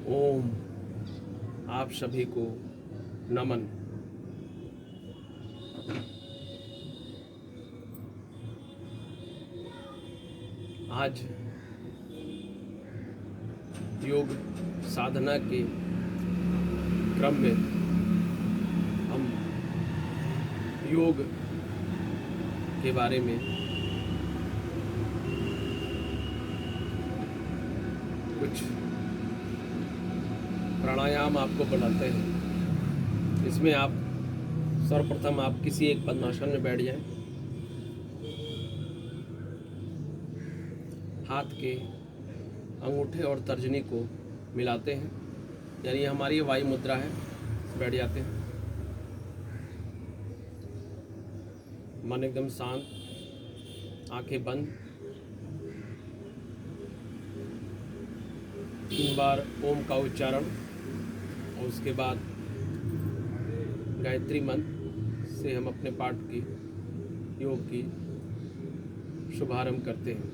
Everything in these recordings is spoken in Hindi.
ओम। आप सभी को नमन। आज योग साधना के क्रम में हम योग के बारे में कुछ प्राणायाम आपको बताते हैं। इसमें आप सर्वप्रथम आप किसी एक पद्मासन में बैठ जाएं। हाथ के अंगूठे और तर्जनी को मिलाते हैं, यानी हमारी वायु मुद्रा है। बैठ जाते हैं, मन एकदम शांत, आंखें बंद। 3 बार ओम का उच्चारण और उसके बाद गायत्री मंत्र से हम अपने पाठ की योग की शुभारंभ करते हैं।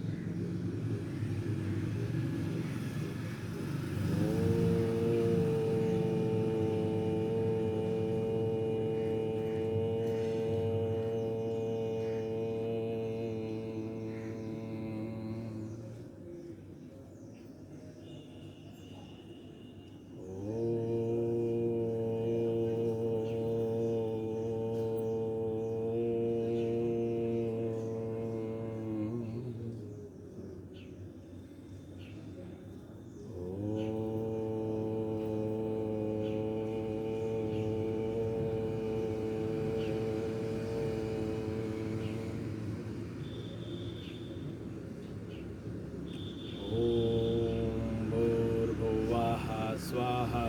स्वाहा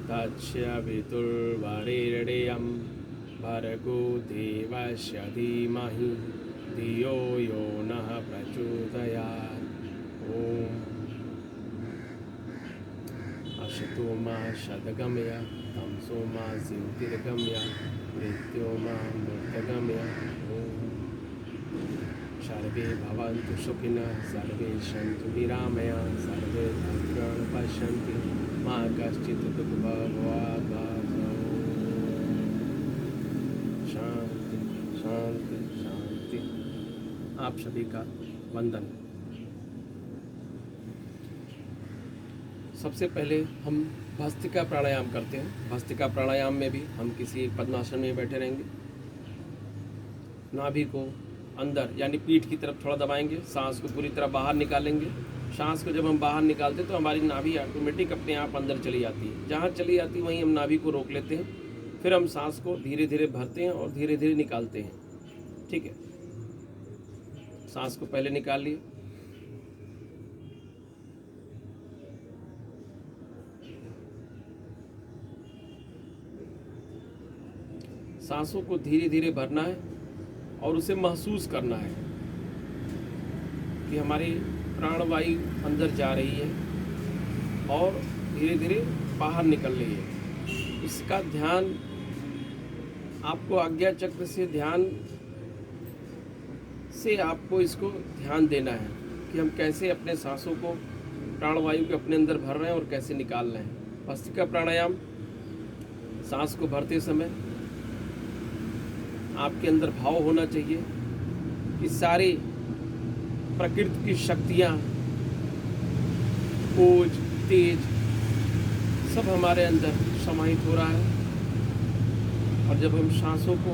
तत्सवितुर्वरेण्यं भर्गो देवस्य धीमहि धियो यो नः प्रचोदयात्। ओम। असतो मा सद्गमय तमसो मा ज्योतिर्गमय मृत्यो मा मृतगमय। ओम। सर्वे भवन्तु सुखिनः सर्वे सन्तु निरामया सर्वे भद्राणि पश्यन्तु मा कश्चित् दुःखभाग्। शांति शांति शांति। आप सभी का वंदन। सबसे पहले हम भस्त्रिका प्राणायाम करते हैं। भस्त्रिका प्राणायाम में भी हम किसी एक पद्मासन में बैठे रहेंगे। नाभि को अंदर यानी पीठ की तरफ थोड़ा दबाएंगे, सांस को पूरी तरह बाहर निकालेंगे। सांस को जब हम बाहर निकालते हैं तो हमारी नाभि ऑटोमेटिक अपने आप अंदर चली जाती है। जहाँ चली जाती है वहीं हम नाभि को रोक लेते हैं। फिर हम सांस को धीरे धीरे भरते हैं और धीरे धीरे निकालते हैं। ठीक है, सांस को पहले निकाल लिए, सांसों को धीरे धीरे भरना है और उसे महसूस करना है कि हमारी प्राणवायु अंदर जा रही है और धीरे धीरे बाहर निकल रही है। इसका ध्यान आपको आज्ञा चक्र से ध्यान से आपको इसको ध्यान देना है कि हम कैसे अपने सांसों को प्राणवायु के अपने अंदर भर रहे हैं और कैसे निकाल रहे हैं। भस्त्रिका प्राणायाम, सांस को भरते समय आपके अंदर भाव होना चाहिए कि सारी प्रकृति की शक्तियाँ, ओज, तेज सब हमारे अंदर समाहित हो रहा है। और जब हम सांसों को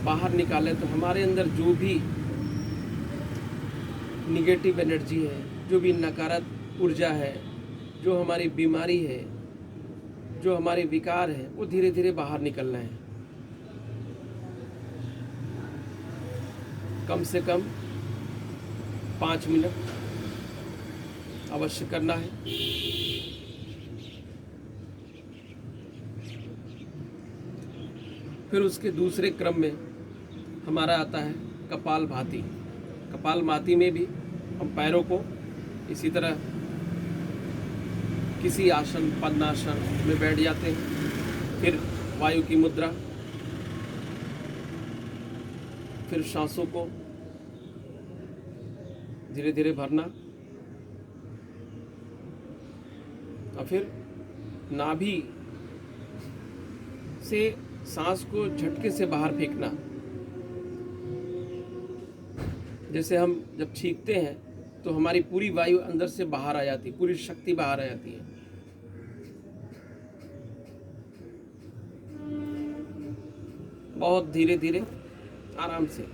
बाहर निकालें तो हमारे अंदर जो भी निगेटिव एनर्जी है, जो भी नकारात्मक ऊर्जा है, जो हमारी बीमारी है, जो हमारे विकार हैं, वो धीरे धीरे बाहर निकलना है। कम से कम 5 मिनट अवश्य करना है। फिर उसके दूसरे क्रम में हमारा आता है कपालभाति। कपालभाति में भी हम पैरों को इसी तरह किसी आसन, पद्मासन में बैठ जाते हैं। फिर वायु की मुद्रा, फिर सांसों को धीरे धीरे भरना और फिर नाभि से सांस को झटके से बाहर फेंकना। जैसे हम जब छींकते हैं तो हमारी पूरी वायु अंदर से बाहर आ जाती है, पूरी शक्ति बाहर आ जाती है। बहुत धीरे धीरे आराम से,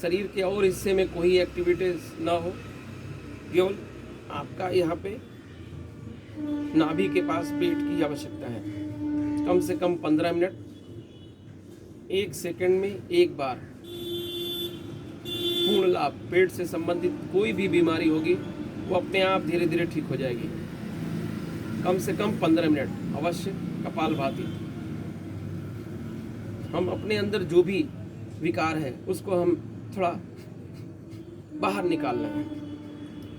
शरीर के और हिस्से में कोई एक्टिविटीज ना हो, केवल आपका यहाँ पे नाभि के पास पेट की आवश्यकता है। कम से कम 15 मिनट, 1 सेकंड में एक बार पूर्ण लाभ। पेट से संबंधित कोई भी बीमारी होगी वो अपने आप धीरे धीरे ठीक हो जाएगी। कम से कम 15 मिनट अवश्य कपालभाति। हम अपने अंदर जो भी विकार है उसको हम थोड़ा बाहर निकालना है,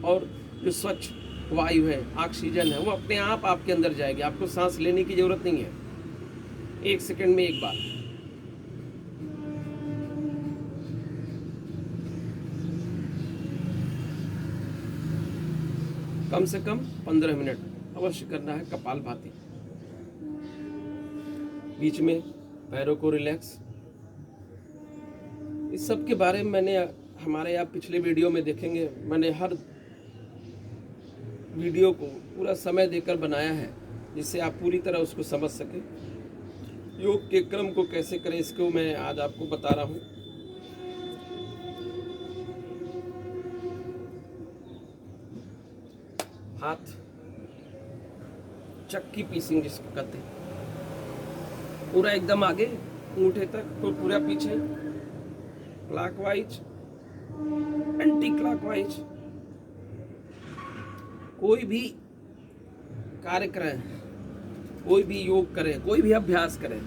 और जो स्वच्छ वायु है, ऑक्सीजन है, वो अपने आप आपके अंदर जाएगी। आपको सांस लेने की जरूरत नहीं है। 1 सेकंड में एक बार। कम से कम 15 मिनट अवश्य करना है कपालभाति। बीच में पैरों को रिलैक्स। इस सब के बारे में मैंने हमारे आप पिछले वीडियो में देखेंगे, मैंने हर वीडियो को पूरा समय देकर बनाया है जिससे आप पूरी तरह उसको समझ सकें। योग के क्रम को कैसे करें इसको मैं आज आपको बता रहा हूँ। हाथ चक्की पीसिंग जिसको कहते हैं, पूरा एकदम आगे अंगूठे तक, तो पूरा पीछे, क्लॉकवाइज, एंटी क्लॉकवाइज। कोई भी कार्य करें, कोई भी योग करें, कोई भी अभ्यास करें,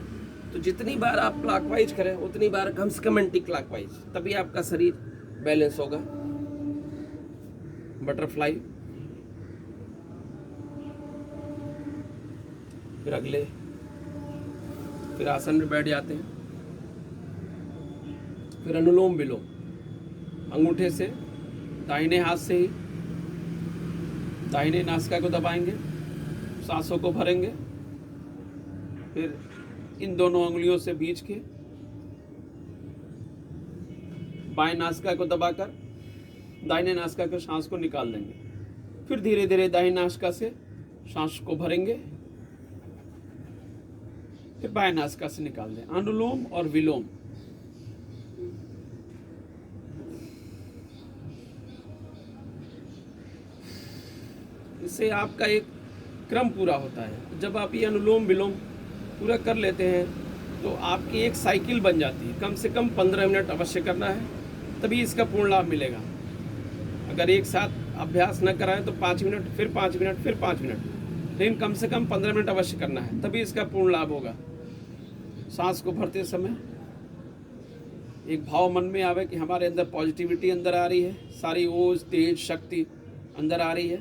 तो जितनी बार आप क्लॉकवाइज करें उतनी बार कम से कम एंटी क्लॉकवाइज, तभी आपका शरीर बैलेंस होगा। बटरफ्लाई, फिर अगले, फिर आसन में बैठ जाते हैं, फिर अनुलोम विलोम। अंगूठे से दाहिने हाथ से ही दाहिने नासिका को दबाएंगे, सांसों को भरेंगे, फिर इन दोनों उंगलियों से बीच के बाएं नासिका को दबाकर दाहिने नासिका के सांस को निकाल देंगे। फिर धीरे धीरे दाहिने नासिका से सांस को भरेंगे, फिर बाएं नासिका से निकाल दें। अनुलोम और विलोम। इससे आपका एक क्रम पूरा होता है। जब आप ये अनुलोम विलोम पूरा कर लेते हैं तो आपकी एक साइकिल बन जाती है। कम से कम 15 मिनट अवश्य करना है, तभी इसका पूर्ण लाभ मिलेगा। अगर एक साथ अभ्यास न कराएं तो 5 मिनट, फिर 5 मिनट, फिर 5 मिनट, लेकिन कम से कम 15 मिनट अवश्य करना है, तभी इसका पूर्ण लाभ होगा। सांस को भरते समय एक भाव मन में आवे कि हमारे अंदर पॉजिटिविटी अंदर आ रही है, सारी ओज, तेज, शक्ति अंदर आ रही है।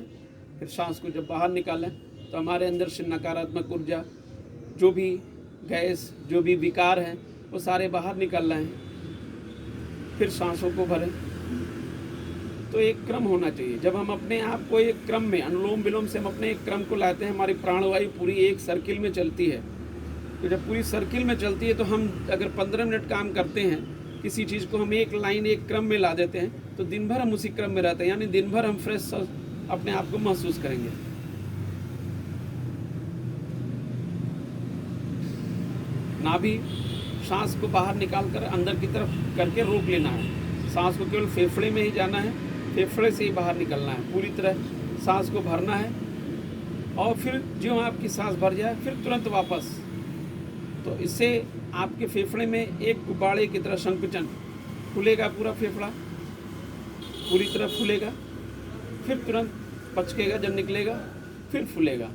फिर सांस को जब बाहर निकालें तो हमारे अंदर से नकारात्मक ऊर्जा, जो भी गैस, जो भी विकार हैं, वो सारे बाहर निकल रहे हैं। फिर सांसों को भरें। तो एक क्रम होना चाहिए। जब हम अपने आप को एक क्रम में, अनुलोम विलोम से हम अपने एक क्रम को लाते हैं, हमारी प्राणवायु पूरी एक सर्किल में चलती है। तो जब पूरी सर्किल में चलती है तो हम अगर 15 मिनट काम करते हैं, किसी चीज़ को हम एक लाइन, एक क्रम में ला देते हैं, तो दिन भर हम उसी क्रम में रहते हैं, यानी दिन भर हम फ्रेश अपने आप को महसूस करेंगे। नाभि, सांस को बाहर निकालकर अंदर की तरफ करके रोक लेना है। सांस को केवल फेफड़े में ही जाना है, फेफड़े से ही बाहर निकलना है। पूरी तरह सांस को भरना है, और फिर जो आपकी सांस भर जाए फिर तुरंत वापस। तो इससे आपके फेफड़े में एक गुब्बारे की तरह संकुचन फूलेगा, पूरा फेफड़ा पूरी तरह फूलेगा, फिर तुरंत पचकेगा, जब निकलेगा फिर फूलेगा।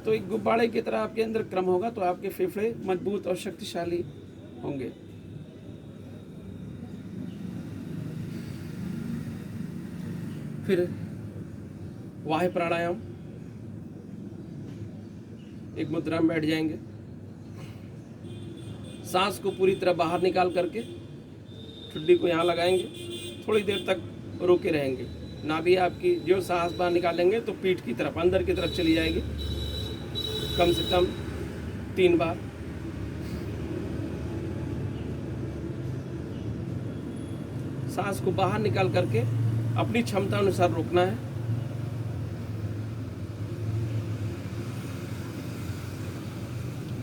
तो एक गुब्बारे की तरह आपके अंदर क्रम होगा, तो आपके फेफड़े मजबूत और शक्तिशाली होंगे। फिर वायु प्राणायाम, एक मुद्रा में बैठ जाएंगे, सांस को पूरी तरह बाहर निकाल करके ठुड्डी को यहाँ लगाएंगे, थोड़ी देर तक रोके रहेंगे। नाभि आपकी जो सांस बाहर निकालेंगे तो पीठ की तरफ, अंदर की तरफ चली जाएगी। कम से कम 3 बार। सांस को बाहर निकाल करके अपनी क्षमता अनुसार रोकना है।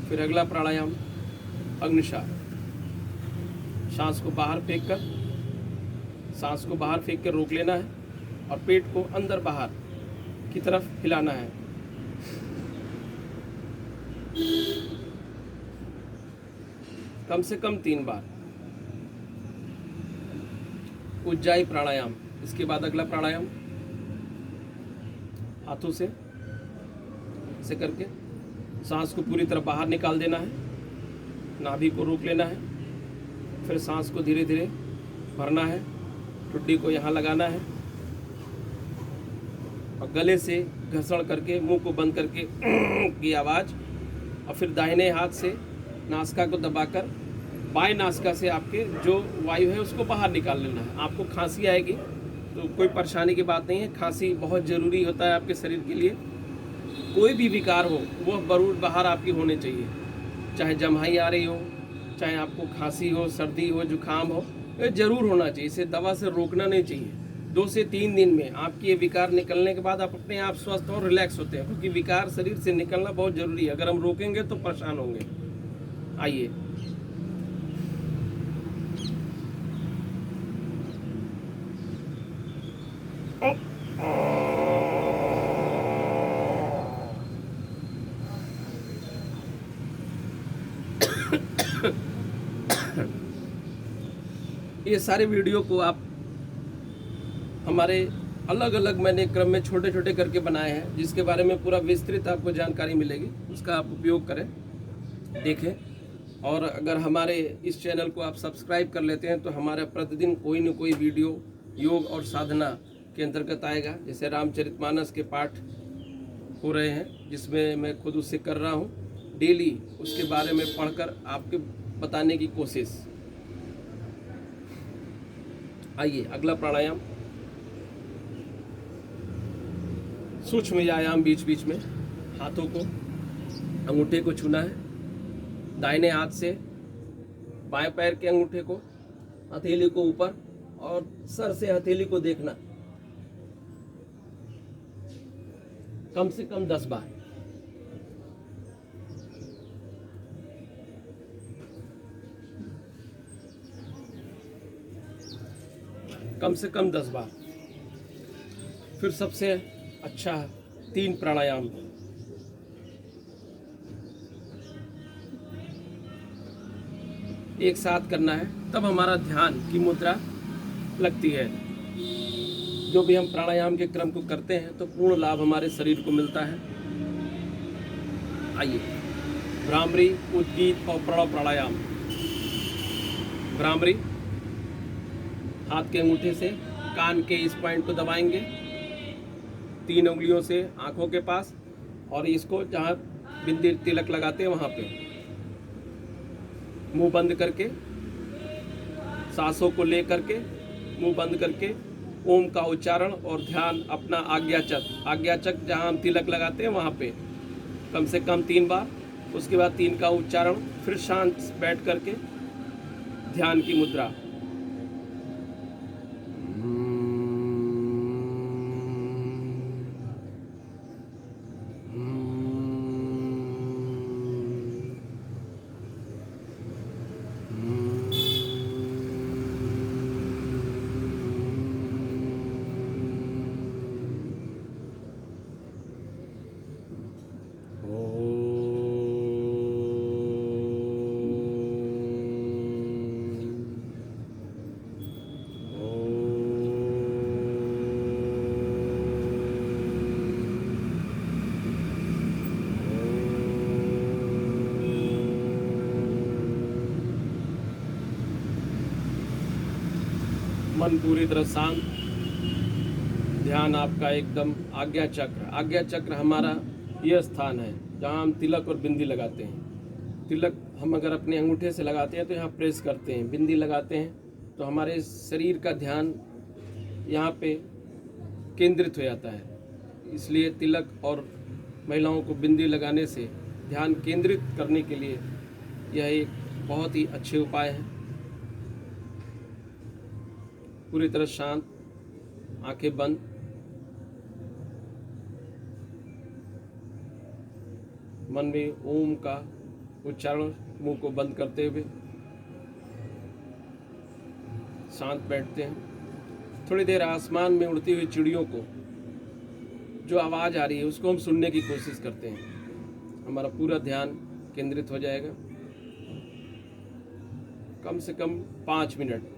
फिर अगला प्राणायाम अग्निसार। सांस को बाहर फेंक कर रोक लेना है और पेट को अंदर बाहर की तरफ हिलाना है। कम से कम 3 बार। उज्जाई प्राणायाम। इसके बाद अगला प्राणायाम हाथों से ऐसे करके सांस को पूरी तरह बाहर निकाल देना है, नाभि को रोक लेना है। फिर सांस को धीरे धीरे भरना है, ठुड्डी को यहाँ लगाना है और गले से घर्षण करके मुंह को बंद करके की आवाज़, और फिर दाहिने हाथ से नासिका को दबाकर बाएं नासिका से आपके जो वायु है उसको बाहर निकाल लेना है। आपको खांसी आएगी तो कोई परेशानी की बात नहीं है, खांसी बहुत ज़रूरी होता है आपके शरीर के लिए। कोई भी विकार हो वो जरूर बाहर आपकी होने चाहिए, चाहे जम्हाई आ रही हो, चाहे आपको खांसी हो, सर्दी हो, जुकाम हो, ये जरूर होना चाहिए। इसे दवा से रोकना नहीं चाहिए। 2 से 3 दिन में आपकी ये विकार निकलने के बाद आप अपने आप स्वस्थ और रिलैक्स होते हैं, क्योंकि विकार शरीर से निकलना बहुत ज़रूरी है। अगर हम रोकेंगे तो परेशान होंगे। आइए, ये सारे वीडियो को आप हमारे अलग अलग मैंने क्रम में छोटे छोटे करके बनाए हैं, जिसके बारे में पूरा विस्तृत आपको जानकारी मिलेगी। उसका आप उपयोग करें, देखें। और अगर हमारे इस चैनल को आप सब्सक्राइब कर लेते हैं तो हमारा प्रतिदिन कोई न कोई वीडियो योग और साधना के अंतर्गत आएगा। जैसे रामचरितमानस के पाठ हो रहे हैं, जिसमें मैं खुद उससे कर रहा हूँ डेली, उसके बारे में पढ़कर आपके बताने की कोशिश। आइए, अगला प्राणायाम सूक्ष्म व्यायाम। बीच बीच में हाथों को, अंगूठे को छूना है, दाहिने हाथ से बाएं पैर के अंगूठे को, हथेली को ऊपर और सर से हथेली को देखना। कम से कम 10 बार। कम से कम 10 बार। फिर सबसे अच्छा 3 प्राणायाम। एक साथ करना है, तब हमारा ध्यान की मुद्रा लगती है। जो भी हम प्राणायाम के क्रम को करते हैं तो पूर्ण लाभ हमारे शरीर को मिलता है। आइए, भ्रामरी, उद्गीत और प्रणव प्राणायाम। भ्रामरी, हाथ के अंगूठे से कान के इस पॉइंट को दबाएंगे 3 उंगलियों से आंखों के पास, और इसको जहाँ बिंदी तिलक लगाते हैं वहाँ पे मुंह बंद करके, सांसों को ले करके मुंह बंद करके ओम का उच्चारण और ध्यान अपना आज्ञाचक जहाँ हम तिलक लगाते हैं वहाँ पे कम से कम 3 बार। उसके बाद 3 का उच्चारण, फिर शांत बैठ करके ध्यान की मुद्रा। मन पूरी तरह शांत, ध्यान आपका एकदम आज्ञा चक्र हमारा यह स्थान है जहाँ हम तिलक और बिंदी लगाते हैं। तिलक हम अगर अपने अंगूठे से लगाते हैं तो यहाँ प्रेस करते हैं, बिंदी लगाते हैं तो हमारे शरीर का ध्यान यहाँ पे केंद्रित हो जाता है। इसलिए तिलक और महिलाओं को बिंदी लगाने से ध्यान केंद्रित करने के लिए यह एक बहुत ही अच्छे उपाय हैं। पूरी तरह शांत, आंखें बंद, मन में ओम का उच्चारण मुंह को बंद करते हुए शांत बैठते हैं। थोड़ी देर आसमान में उड़ती हुई चिड़ियों को जो आवाज़ आ रही है उसको हम सुनने की कोशिश करते हैं। हमारा पूरा ध्यान केंद्रित हो जाएगा। कम से कम 5 मिनट।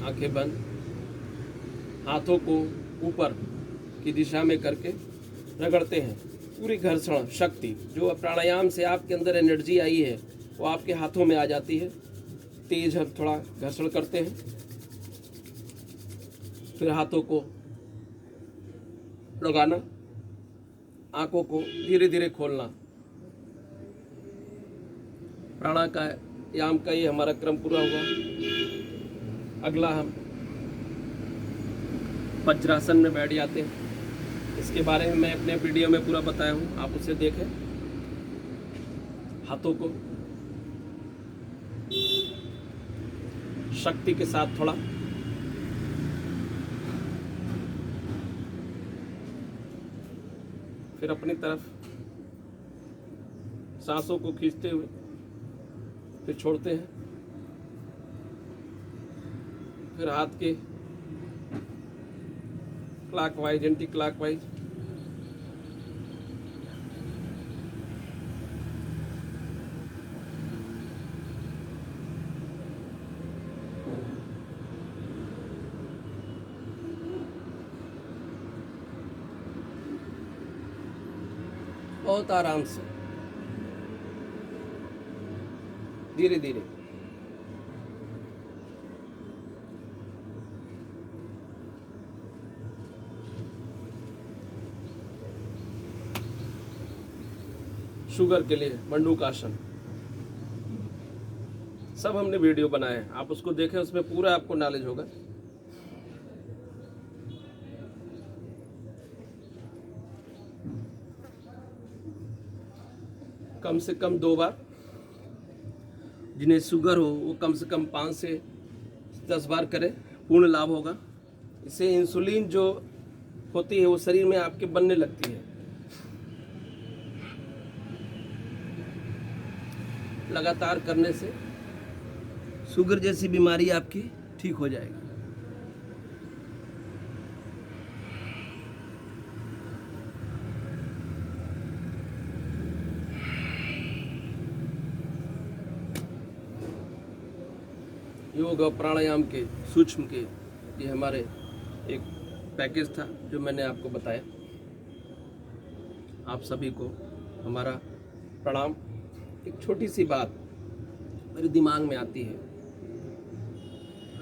आंखें बंद, हाथों को ऊपर की दिशा में करके रगड़ते हैं। पूरी घर्षण शक्ति जो प्राणायाम से आपके अंदर एनर्जी आई है वो आपके हाथों में आ जाती है। तेज हम थोड़ा घर्षण करते हैं, फिर हाथों को लगाना, आंखों को धीरे धीरे खोलना। प्राणायाम का ये हमारा क्रम पूरा हुआ। अगला हम वज्रासन में बैठ जाते हैं। इसके बारे में मैं अपने वीडियो में पूरा बताया हूँ, आप उसे देखें। हाथों को शक्ति के साथ थोड़ा फिर अपनी तरफ सांसों को खींचते हुए फिर छोड़ते हैं। फिर हाथ के क्लॉकवाइज एंटी क्लॉकवाइज बहुत आराम से धीरे धीरे। शुगर के लिए मंडूकासन सब हमने वीडियो बनाए हैं, आप उसको देखें, उसमें पूरा आपको नॉलेज होगा। कम से कम 2 बार। जिन्हें शुगर हो वो कम से कम 5 से 10 बार करें, पूर्ण लाभ होगा। इससे इंसुलिन जो होती है वो शरीर में आपके बनने लगती है। लगातार करने से शुगर जैसी बीमारी आपकी ठीक हो जाएगी। योग और प्राणायाम के सूक्ष्म के ये हमारे एक पैकेज था जो मैंने आपको बताया। आप सभी को हमारा प्रणाम। एक छोटी सी बात मेरे दिमाग में आती है,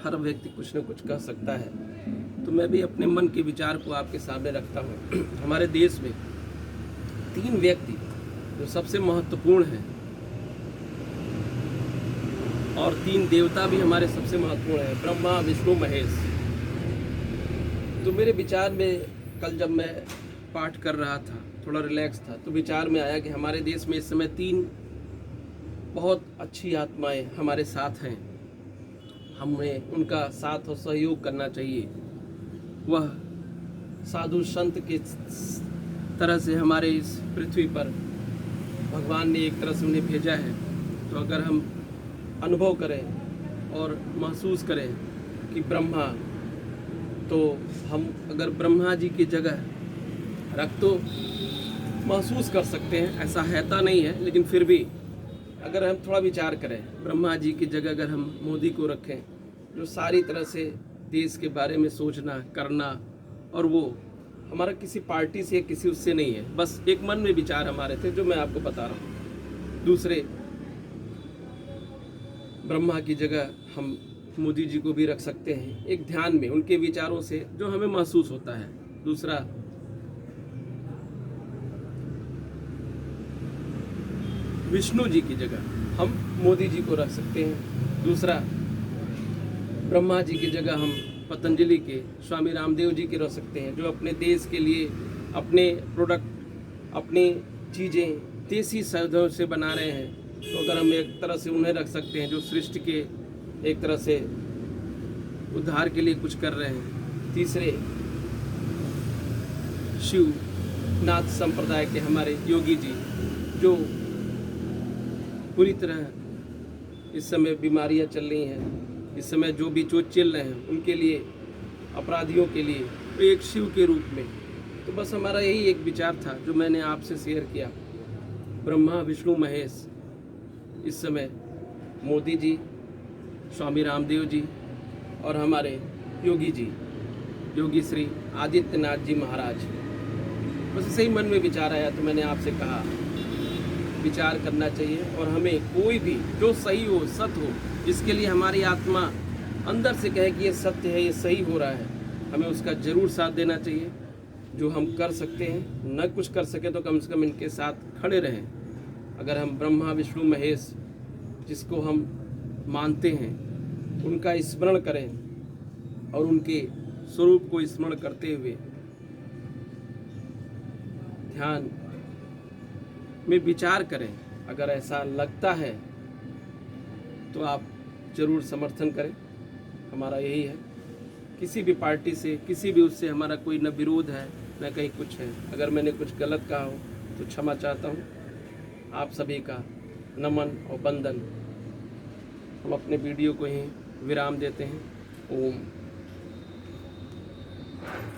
हर व्यक्ति कुछ न कुछ कह सकता है, तो मैं भी अपने मन के विचार को आपके सामने रखता हूँ। हमारे देश में 3 व्यक्ति जो सबसे महत्वपूर्ण हैं और 3 देवता भी हमारे सबसे महत्वपूर्ण हैं, ब्रह्मा विष्णु महेश। तो मेरे विचार में कल जब मैं पाठ कर रहा था, थोड़ा रिलैक्स था, तो विचार में आया कि हमारे देश में इस समय 3 बहुत अच्छी आत्माएं हमारे साथ हैं। हमें उनका साथ और सहयोग करना चाहिए। वह साधु संत के तरह से हमारे इस पृथ्वी पर भगवान ने एक तरह से उन्हें भेजा है। तो अगर हम अनुभव करें और महसूस करें कि ब्रह्मा, तो हम अगर ब्रह्मा जी की जगह रख तो महसूस कर सकते हैं। ऐसा हैता नहीं है, लेकिन फिर भी अगर हम थोड़ा विचार करें, ब्रह्मा जी की जगह अगर हम मोदी को रखें, जो सारी तरह से देश के बारे में सोचना करना, और वो हमारा किसी पार्टी से किसी उससे नहीं है, बस एक मन में विचार हमारे थे जो मैं आपको बता रहा हूँ। दूसरे, ब्रह्मा की जगह हम मोदी जी को भी रख सकते हैं, एक ध्यान में उनके विचारों से जो हमें महसूस होता है। दूसरा, विष्णु जी की जगह हम मोदी जी को रख सकते हैं। दूसरा, ब्रह्मा जी की जगह हम पतंजलि के स्वामी रामदेव जी के रख सकते हैं, जो अपने देश के लिए अपने प्रोडक्ट, अपनी चीज़ें देसी शब्दों से बना रहे हैं। तो अगर हम एक तरह से उन्हें रख सकते हैं, जो सृष्टि के एक तरह से उद्धार के लिए कुछ कर रहे हैं। तीसरे, शिव नाथ संप्रदाय के हमारे योगी जी, जो पूरी तरह इस समय बीमारियां चल रही हैं, इस समय जो भी जो चल रहे हैं उनके लिए, अपराधियों के लिए, तो एक शिव के रूप में। तो बस हमारा यही एक विचार था जो मैंने आपसे शेयर किया। ब्रह्मा विष्णु महेश इस समय मोदी जी, स्वामी रामदेव जी और हमारे योगी जी, योगी श्री आदित्यनाथ जी महाराज। बस ऐसे ही मन में विचार आया तो मैंने आपसे कहा विचार करना चाहिए, और हमें कोई भी जो सही हो, सत्य हो, जिसके लिए हमारी आत्मा अंदर से कहे कि ये सत्य है, ये सही हो रहा है, हमें उसका ज़रूर साथ देना चाहिए। जो हम कर सकते हैं, न कुछ कर सके तो कम से कम इनके साथ खड़े रहें। अगर हम ब्रह्मा विष्णु महेश जिसको हम मानते हैं उनका स्मरण करें और उनके स्वरूप को स्मरण करते हुए ध्यान में विचार करें। अगर ऐसा लगता है तो आप ज़रूर समर्थन करें। हमारा यही है, किसी भी पार्टी से, किसी भी उससे हमारा कोई न विरोध है न कहीं कुछ है। अगर मैंने कुछ गलत कहा हो तो क्षमा चाहता हूँ। आप सभी का नमन और वंदन। हम अपने वीडियो को ही विराम देते हैं। ओम